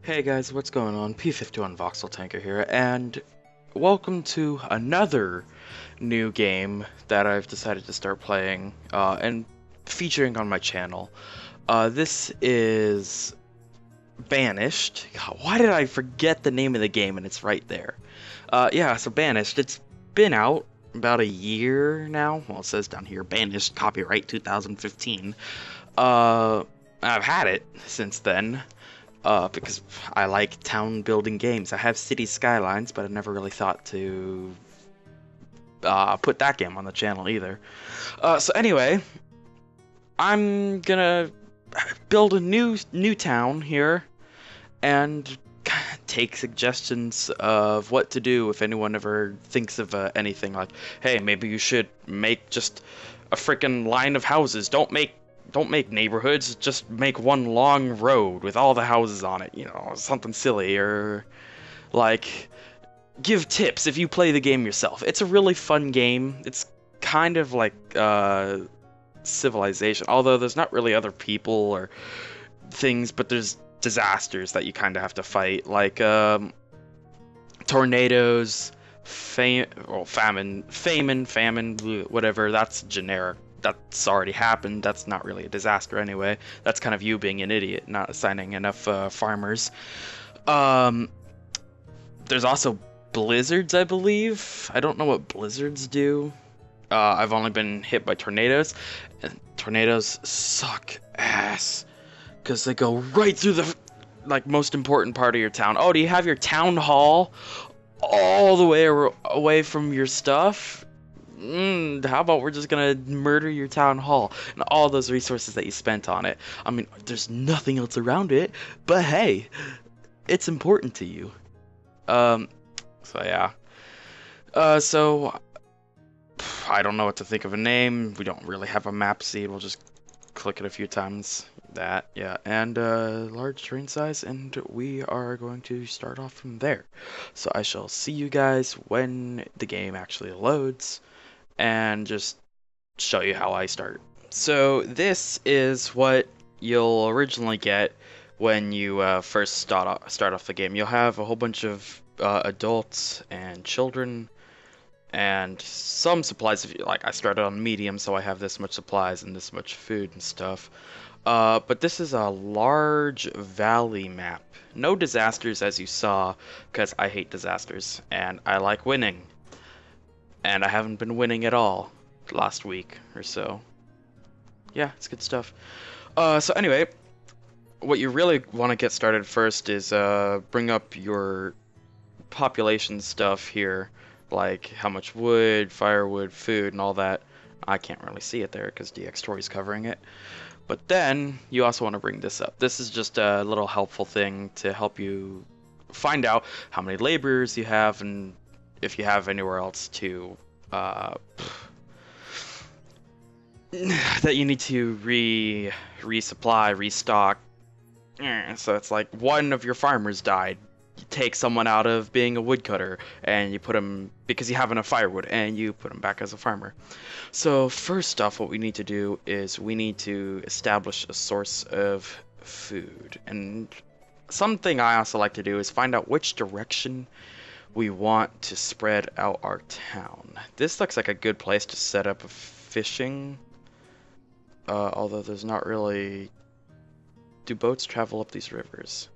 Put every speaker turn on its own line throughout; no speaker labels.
Hey guys, what's going on? P51 Voxel Tanker here, and welcome to another new game that I've decided to start playing and featuring on my channel. This is Banished. God, why did I forget the name of the game and it's right there? Yeah, so Banished. It's been out about a year now. Well, it says down here, Banished, copyright 2015. I've had it since then. Because I like town building games. I have City Skylines, but I never really thought to put that game on the channel either. So anyway, I'm gonna build a new town here and take suggestions of what to do if anyone ever thinks of anything like, hey, maybe you should make just a freaking line of houses. Don't make neighborhoods, just make one long road with all the houses on it, you know, something silly, or like give tips if you play the game yourself. It's a really fun game. It's kind of like Civilization, although there's not really other people or things, but there's disasters that you kind of have to fight, like tornadoes, famine, whatever. That's generic. That's already happened. That's not really a disaster anyway. That's kind of you being an idiot, not assigning enough farmers. Um, there's also blizzards, I believe. I don't know what blizzards do. I've only been hit by tornadoes, and tornadoes suck ass because they go right through the most important part of your town. Oh, do you have your town hall all the way away from your stuff? How about we're just gonna murder your town hall and all those resources that you spent on it? I mean, there's nothing else around it, but hey, it's important to you. So yeah. So I don't know what to think of a name. We don't really have a map seed. We'll just click it a few times. That, yeah, and large terrain size, and we are going to start off from there. So I shall see you guys when the game actually loads, and just show you how I start. So this is what you'll originally get when you first start off the game. You'll have a whole bunch of adults and children and some supplies. If you like, I started on medium, so I have this much supplies and this much food and stuff. But this is a large valley map. No disasters, as you saw, because I hate disasters and I like winning. And I haven't been winning at all last week or so. Yeah, it's good stuff. So anyway, what you really want to get started first is bring up your population stuff here, like how much wood, firewood, food, and all that. I can't really see it there because DX Story's covering it. But then you also want to bring this up. This is just a little helpful thing to help you find out how many laborers you have and if you have anywhere else to that you need to resupply, restock. So it's like one of your farmers died. You take someone out of being a woodcutter and you put him, because you have enough firewood, and you put him back as a farmer. So first off, what we need to do is we need to establish a source of food. And something I also like to do is find out which direction we want to spread out our town. This looks like a good place to set up a fishing, although there's not really... Do boats travel up these rivers?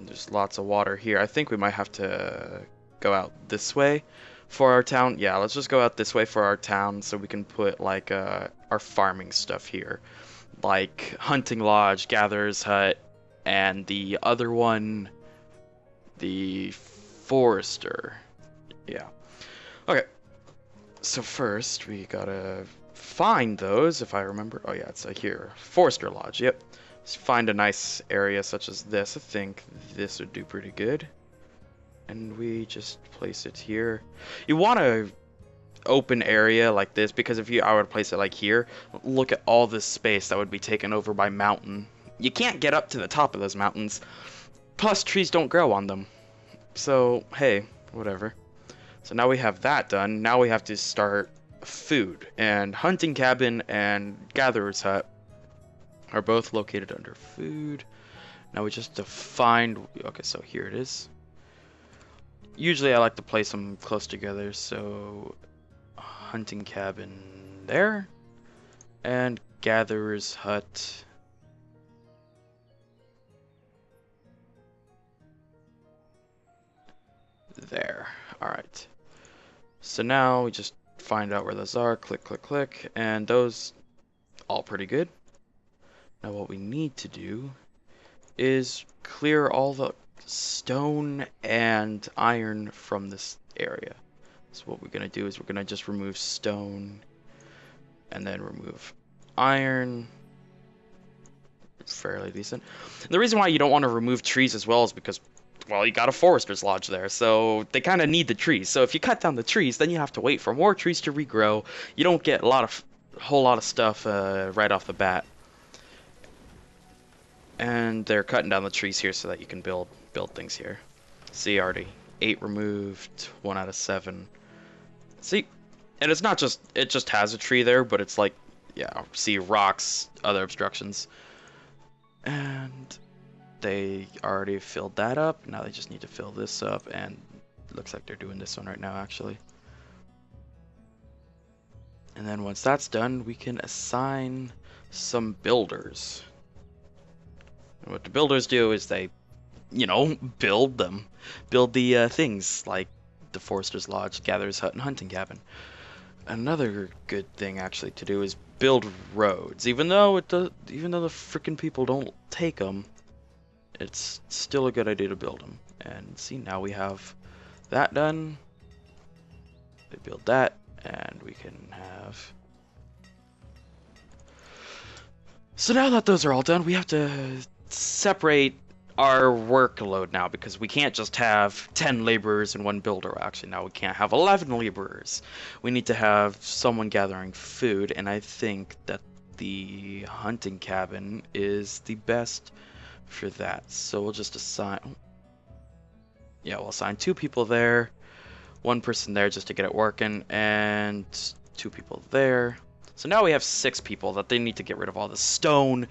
There's lots of water here. I think we might have to go out this way for our town. Yeah, let's just go out this way for our town so we can put like our farming stuff here. Like hunting lodge, gatherer's hut, and the other one, the forester. Yeah. Okay. So first we gotta find those, if I remember. Oh yeah, it's here. Forester lodge, yep. Let's find a nice area such as this. I think this would do pretty good. And we just place it here. You want a open area like this, because if I would place it like here, look at all this space that would be taken over by mountain. You can't get up to the top of those mountains. Plus, trees don't grow on them. So, hey, whatever. So now we have that done. Now we have to start food. And hunting cabin and gatherer's hut are both located under food. Now we just have to find, okay, so here it is. Usually I like to place them close together, so hunting cabin there, and gatherer's hut there. Alright. So now we just find out where those are, click, click, click, and those all pretty good. Now what we need to do is clear all the stone and iron from this area. So what we're going to do is we're going to just remove stone and then remove iron. Fairly decent. And the reason why you don't want to remove trees as well is because, well, you got a forester's lodge there, so they kind of need the trees. So if you cut down the trees, then you have to wait for more trees to regrow. You don't get a whole lot of stuff right off the bat. And they're cutting down the trees here so that you can build things here. See, already 8 removed, 1 out of 7. See, and it's not just, it just has a tree there, but it's like, yeah, see, rocks, other obstructions. And they already filled that up. Now they just need to fill this up, and it looks like they're doing this one right now, actually. And then once that's done, we can assign some builders. And what the builders do is they, you know, build the things like the Forester's Lodge, Gatherer's Hut, and Hunting Cabin. Another good thing actually to do is build roads. Even though the freaking people don't take them, it's still a good idea to build them. And see, now we have that done. We build that, and we can have. So now that those are all done, we have to separate our workload now, because we can't just have 10 laborers and 1 builder. Actually, now we can't have 11 laborers. We need to have someone gathering food, and I think that the hunting cabin is the best for that. So we'll just assign, yeah, we'll assign 2 people there, 1 person there just to get it working, and 2 people there. So now we have 6 people that they need to get rid of all the stone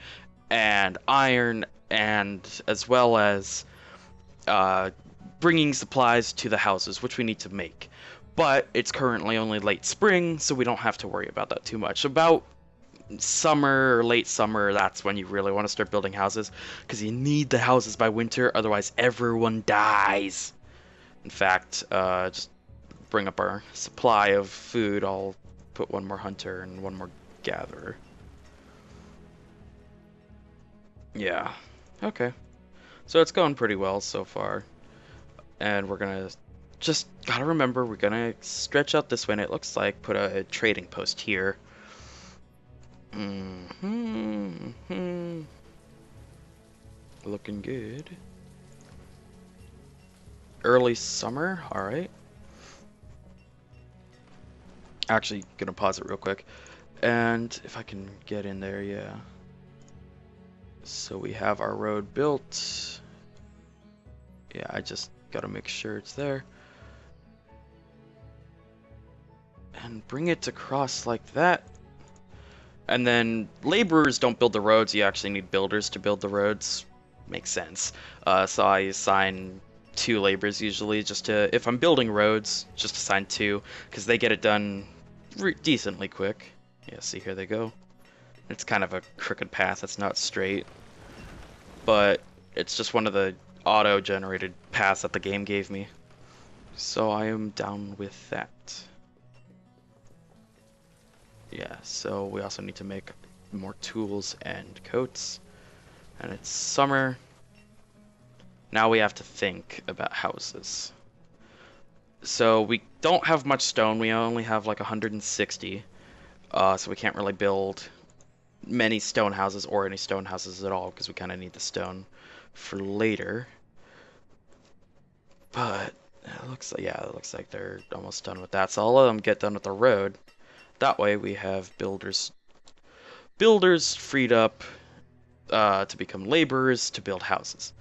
and iron, and as well as bringing supplies to the houses, which we need to make. But it's currently only late spring, so we don't have to worry about that too much. About summer or late summer, that's when you really want to start building houses, because you need the houses by winter, otherwise everyone dies. In fact, just bring up our supply of food. I'll put 1 more hunter and 1 more gatherer. Yeah, okay. So it's going pretty well so far. And we're gonna just gotta remember, we're gonna stretch out this way, and it looks like put a trading post here. Looking good. Early summer, alright. Actually, gonna pause it real quick. And if I can get in there, yeah. So we have our road built. Yeah, I just gotta make sure it's there. And bring it across like that. And then laborers don't build the roads, you actually need builders to build the roads. Makes sense. So I assign 2 laborers usually, just to, if I'm building roads, just assign 2, because they get it done decently quick. Yeah, see, here they go. It's kind of a crooked path, it's not straight. But it's just one of the auto-generated paths that the game gave me. So I am down with that. Yeah, so we also need to make more tools and coats. And it's summer. Now we have to think about houses. So we don't have much stone, we only have like 160. So we can't really build many stone houses or any stone houses at all, because we kind of need the stone for later. But it looks like, yeah, it looks like they're almost done with that. So I'll let them get done with the road. That way we have builders freed up to become laborers to build houses.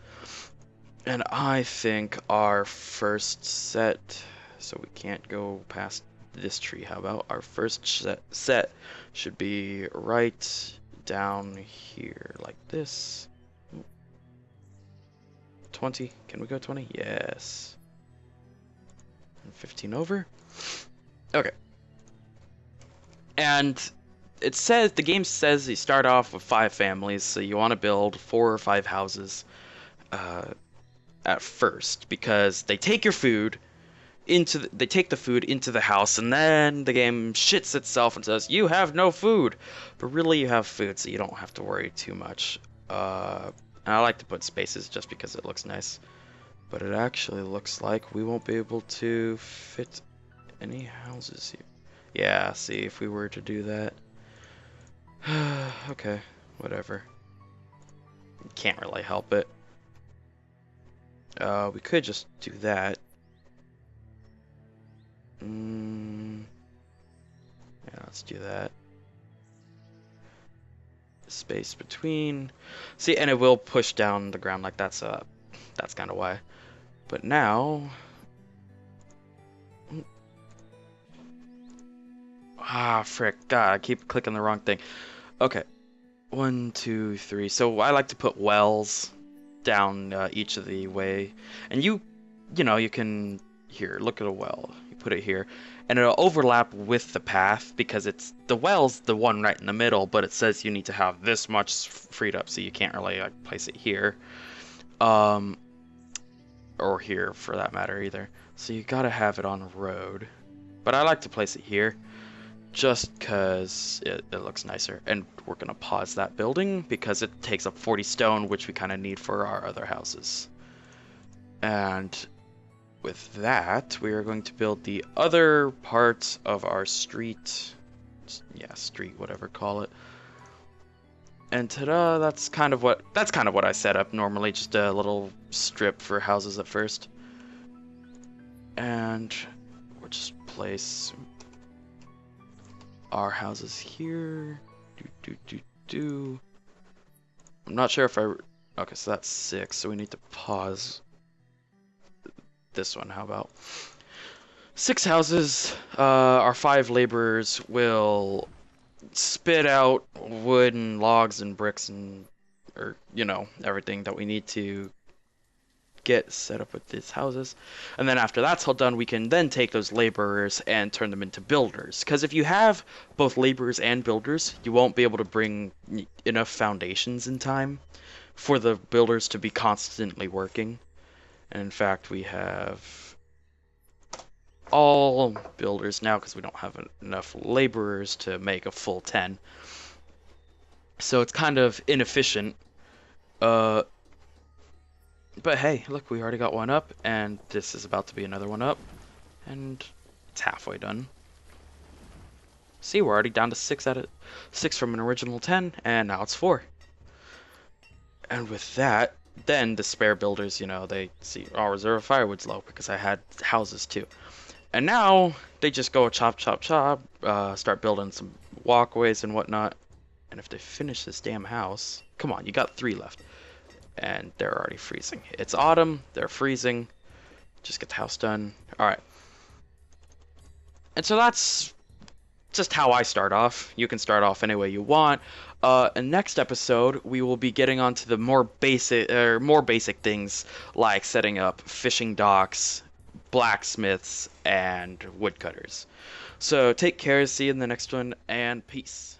And I think our first set, so we can't go past this tree. How about our first set should be right down here like this. 20. Can we go 20? Yes. And 15 over. Okay. And it says, the game says you start off with 5 families, so you want to build 4 or 5 houses at first, because they take your food they take the food into the house, and then the game shits itself and says you have no food, but really you have food, so you don't have to worry too much. And I like to put spaces just because it looks nice, but it actually looks like we won't be able to fit any houses here. Yeah, see, if we were to do that. Okay, whatever. Can't really help it. We could just do that. Yeah, let's do that. Space between. See, and it will push down the ground like that, so that's kind of why. But now... Ah, frick. God, I keep clicking the wrong thing. Okay. 1, 2, 3. So I like to put wells down each of the way. And you know, you can... Here, look at a well. You put it here. And it'll overlap with the path, because it's... The well's the one right in the middle, but it says you need to have this much freed up, so you can't really place it here. Or here, for that matter, either. So you gotta have it on a road. But I like to place it here, just because it looks nicer. And we're gonna pause that building, because it takes up 40 stone, which we kind of need for our other houses. And with that, we are going to build the other parts of our street. Yeah, street, whatever, call it. And ta-da, that's kind of what I set up normally, just a little strip for houses at first. And we'll just place our houses here. I'm not sure if okay, so that's 6, so we need to pause this one. How about 6 houses? Our 5 laborers will spit out wood and logs and bricks and, or, you know, everything that we need to get set up with these houses. And then after that's all done, we can then take those laborers and turn them into builders. Because if you have both laborers and builders, you won't be able to bring enough foundations in time for the builders to be constantly working. And in fact, we have all builders now because we don't have enough laborers to make a full 10. So it's kind of inefficient. But hey, look, we already got one up, and this is about to be another one up, and it's halfway done. See, we're already down to 6 from an original 10, and now it's 4. And with that, then the spare builders, you know, they see, oh, reserve firewood's low because I had houses too. And now they just go chop, chop, chop, start building some walkways and whatnot. And if they finish this damn house, come on, you got 3 left. And they're already freezing. It's autumn, they're freezing. Just get the house done. Alright. And so that's just how I start off. You can start off any way you want. In next episode, we will be getting onto the more basic things like setting up fishing docks, blacksmiths, and woodcutters. So take care, see you in the next one, and peace.